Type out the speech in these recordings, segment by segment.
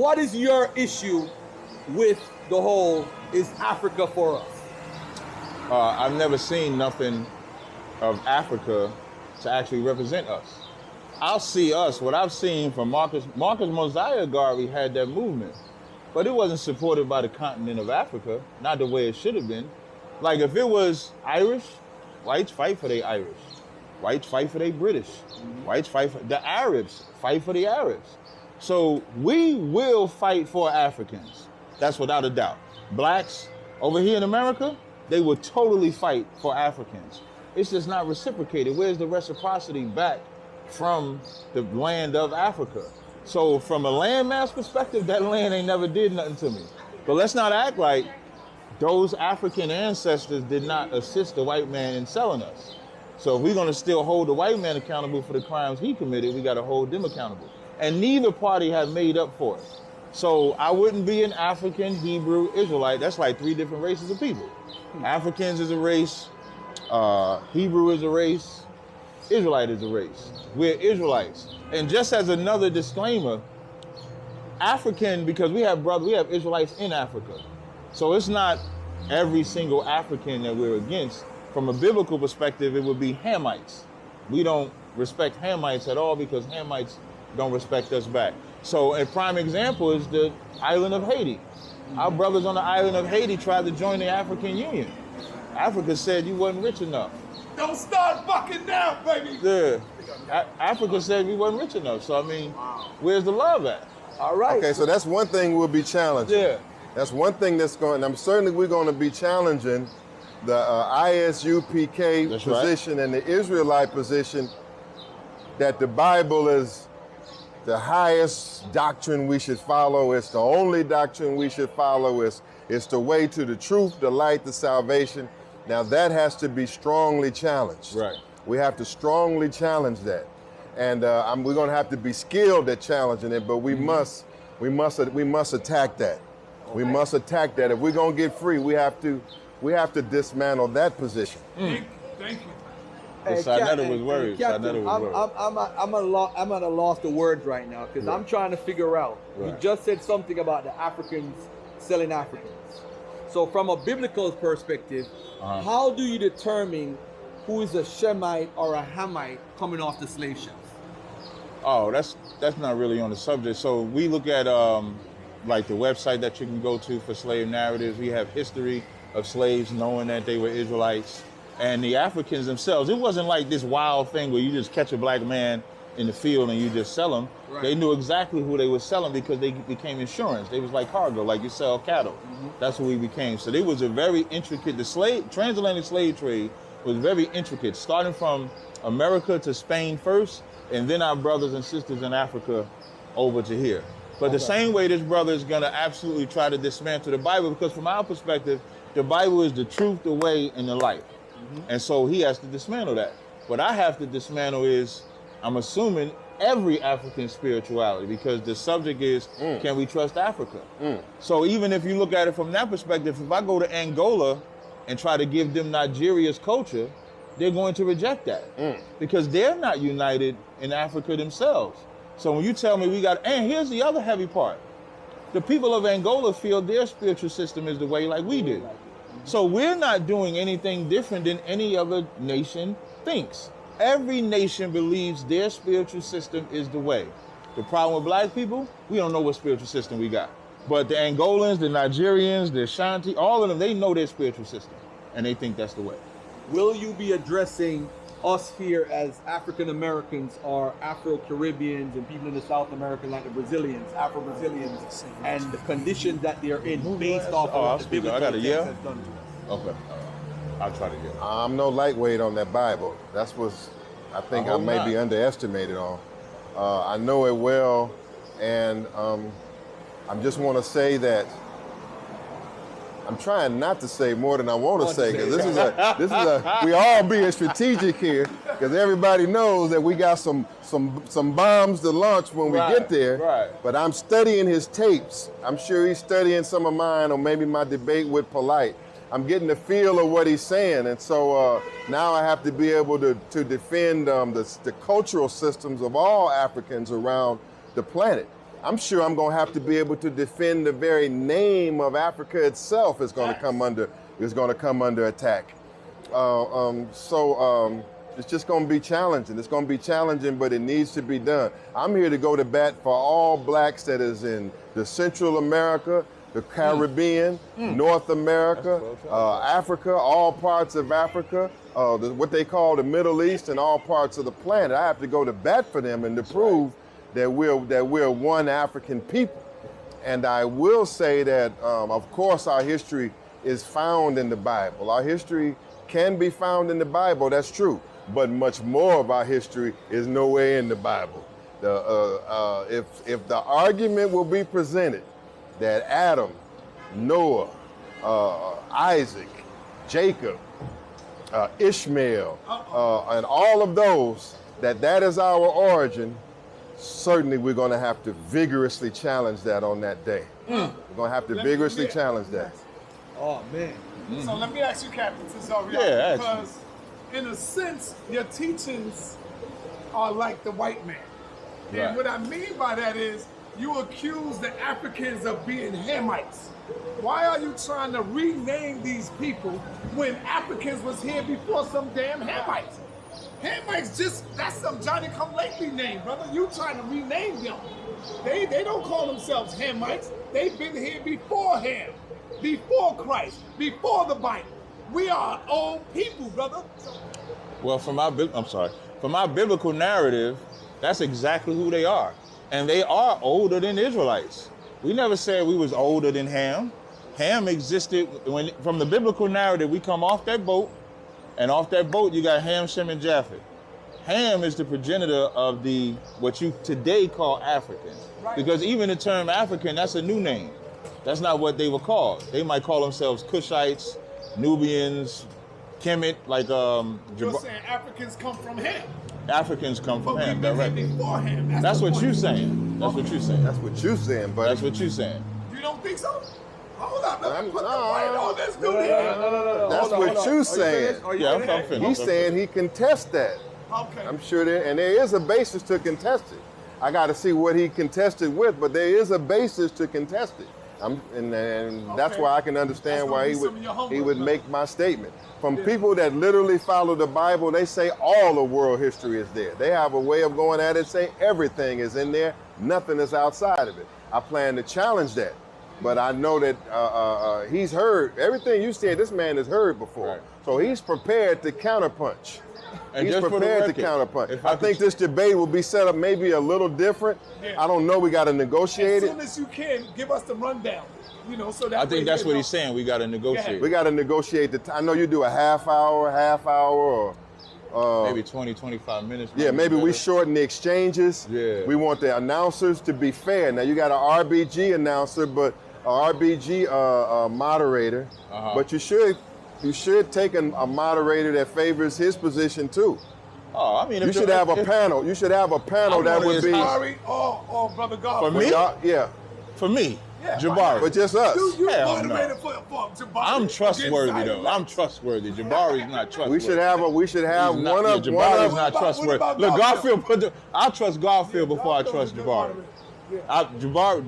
What is your issue with the whole is Africa for us? I've never seen nothing of Africa to actually represent us. I'll see us. What I've seen from Marcus Mosiah Garvey had that movement, but it wasn't supported by the continent of Africa, not the way it should have been. Like if it was Irish, whites fight for the Irish. Whites fight for the British. Whites fight for the Arabs, fight for the Arabs. So we will fight for Africans. That's without a doubt. Blacks over here in America, they will totally fight for Africans. It's just not reciprocated. Where's the reciprocity back from the land of Africa? So from a landmass perspective, that land ain't never did nothing to me. But let's not act like those African ancestors did not assist the white man in selling us. So if we're gonna still hold the white man accountable for the crimes he committed, we gotta hold them accountable. And neither party have made up for it. So I wouldn't be an African, Hebrew, Israelite. That's like three different races of people. Africans is a race, Hebrew is a race, Israelite is a race. We're Israelites. And just as another disclaimer, African, because we have Israelites in Africa. So it's not every single African that we're against. From a biblical perspective, it would be Hamites. We don't respect Hamites at all because Hamites don't respect us back. So a prime example is the island of Haiti. Our brothers on the island of Haiti tried to join the African Union. Africa said you wasn't rich enough. Don't start fucking now, baby. Yeah. Africa said we wasn't rich enough. So I mean, where's the love at? All right. Okay, so that's one thing we'll be challenging. Yeah. That's one thing that's going, and we're going to be challenging the ISUPK That's position and the Israelite position that the Bible is the highest doctrine we should follow. It's the only doctrine we should follow. It's the way to the truth, the light, the salvation. Now that has to be strongly challenged. Right. We have to strongly challenge that. And we're going to have to be skilled at challenging it, but we must attack that. We must attack that. If we're going to get free, we have to dismantle that position. Thank you. Hey, Sinetta was worried. Captain, I'm at a loss of words right now because I'm trying to figure out. Right. You just said something about the Africans selling Africans. So from a biblical perspective, how do you determine who is a Shemite or a Hamite coming off the slave ships? Oh, that's not really on the subject. So we look at like the website that you can go to for slave narratives. We have history of slaves knowing that they were Israelites. And the Africans themselves, it wasn't like this wild thing where you just catch a black man in the field and you just sell him. Right. They knew exactly who they were selling because they became insurance. They was like cargo, like you sell cattle. That's what we became. So they was a very intricate, transatlantic slave trade was very intricate, starting from America to Spain first, and then our brothers and sisters in Africa over to here. But the same way this brother is gonna absolutely try to dismantle the Bible, because from our perspective, the Bible is the truth, the way, and the light. And so he has to dismantle that. What I have to dismantle is, I'm assuming, every African spirituality, because the subject is, can we trust Africa? So even if you look at it from that perspective, if I go to Angola and try to give them Nigeria's culture, they're going to reject that because they're not united in Africa themselves. So when you tell me and here's the other heavy part. The people of Angola feel their spiritual system is the way like we do. So we're not doing anything different than any other nation thinks. Every nation believes their spiritual system is the way. The problem with black people, we don't know what spiritual system we got. But the Angolans, the Nigerians, the Ashanti, all of them, they know their spiritual system and they think that's the way. Will you be addressing us here as African Americans or Afro-Caribbeans and people in the South America like the Brazilians, Afro-Brazilians, and the conditions that they're in based off of the biblical text that's done to us? Okay. I'll try to yell. I'm no lightweight on that Bible. That's what I think I may be underestimated on. I know it well, and I just want to say that I'm trying not to say more than I want to say, because this is a we all being strategic here, because everybody knows that we got some bombs to launch when we get there. Right. But I'm studying his tapes. I'm sure he's studying some of mine, or maybe my debate with Polite. I'm getting the feel of what he's saying, and so now I have to be able to defend the cultural systems of all Africans around the planet. I'm sure I'm going to have to be able to defend the very name of Africa itself is going to come under attack. It's just going to be challenging. It's going to be challenging, but it needs to be done. I'm here to go to bat for all blacks that is in the Central America, the Caribbean, North America, Africa, all parts of Africa, what they call the Middle East, and all parts of the planet. I have to go to bat for them and to prove that we're one African people. And I will say that, of course, our history is found in the Bible. Our history can be found in the Bible, that's true. But much more of our history is nowhere in the Bible. If the argument will be presented that Adam, Noah, Isaac, Jacob, Ishmael, and all of those, that is our origin, certainly we're going to have to vigorously challenge that on that day. We're going to have to vigorously challenge that. Oh, man. So let me ask you, Captain Tazaryach, Yeah, because in a sense, your teachings are like the white man. Right. And what I mean by that is you accuse the Africans of being Hamites. Why are you trying to rename these people when Africans was here before some damn Hamites? Hamites that's some Johnny-come-lately name, brother. You trying to rename them. They don't call themselves Hamites. They've been here before Ham, before Christ, before the Bible. We are our own people, brother. Well, from our biblical narrative, that's exactly who they are. And they are older than Israelites. We never said we was older than Ham. Ham existed from the biblical narrative, we come off that boat, and off that boat you got Ham, Shem, and Japheth. Ham is the progenitor of what you today call African. Right. Because even the term African, that's a new name. That's not what they were called. They might call themselves Cushites, Nubians, Kemet, like You're saying Africans come from Ham. Africans come from But Ham we've been directly. here before Ham. That's the what point. you're saying. That's what you're saying. That's what you're saying, buddy. That's what you're saying. You don't think so? Hold up, let me put the No. light on this dude here. That's Hold on, what hold on. you're Are you saying. finished? Are you Yeah, I'm finished? finished. He's saying he contests that. Okay. I'm sure there is a basis to contest it. I got to see what he contested with, but there is a basis to contest it. And that's Okay. why I can understand That's why gonna he be some of your homework, would brother. make my statement. From people that literally follow the Bible, they say all of world history is there. They have a way of going at it, say everything is in there, nothing is outside of it. I plan to challenge that. But I know that he's heard everything you said. This man has heard before, Right. so he's prepared to counterpunch. And He's just for the prepared to record, counterpunch. if I could- think this debate will be set up maybe a little different. Yeah. I don't know. We got to As negotiate it. soon as you can, give us the rundown. So that I way think that's we what know. he's saying. We got to negotiate. We got to negotiate the. I know you do a half hour, or Maybe 20, 25 minutes. yeah, maybe we better. shorten the exchanges. Yeah. We want the announcers to be fair. Now you got an RBG announcer, but a RBG moderator. Uh-huh. But you should take a moderator that favors his position too. Oh, I mean, You should have a panel. You should have a panel I'm that one of would his be Sorry, oh, brother Garfield. For me? Yeah, for me, Yeah, Jabari. but just us. You Hell moderated no. for Jabari. I'm trustworthy Against though. I'm trustworthy. Jabari's not trustworthy. We should have He's not- one yeah, of Jabari's one not What trustworthy. about Look, Garfield? Garfield. I trust Garfield before I trust Jabari.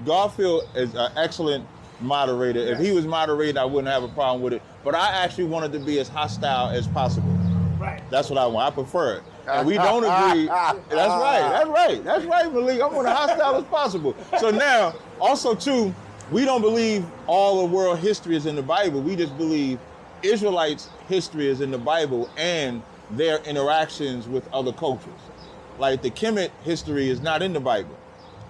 Garfield is an excellent moderator. If he was moderating, I wouldn't have a problem with it. But I actually wanted to be as hostile as possible. Right. That's what I want. I prefer it. And we don't agree. That's right, Malik. I want as hostile as possible. So now, also too, we don't believe all of world history is in the Bible. We just believe Israelites' history is in the Bible and their interactions with other cultures. Like the Kemet history is not in the Bible.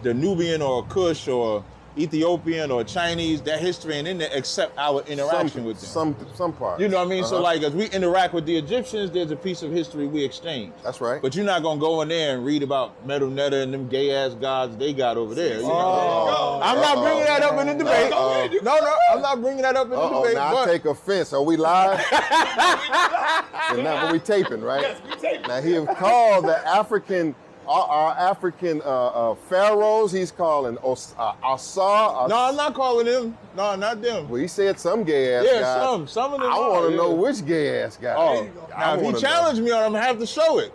The Nubian or Kush or Ethiopian or Chinese, that history ain't in there except our interaction with them. Some part. You know what I mean? So Uh-huh. like as we interact with the Egyptians, there's a piece of history we exchange. That's right. But you're not gonna go in there and read about Metal Netta and them gay ass gods they got over there. You know? Oh. I'm not bringing that up in the debate. Go ahead, you No, I'm not bringing that up in the debate. Now I But take offense. Are we live? And now we taping, right? Yes, we taping. Now he have called the African, our African pharaohs. He's calling Asar. no, I'm not calling them. No, not them. Well, he said some gay ass Yeah, guy. some of them. I are, want to yeah. know which gay ass guy. Oh, you go. now if he wanna challenged me on it, I'm gonna have to show it.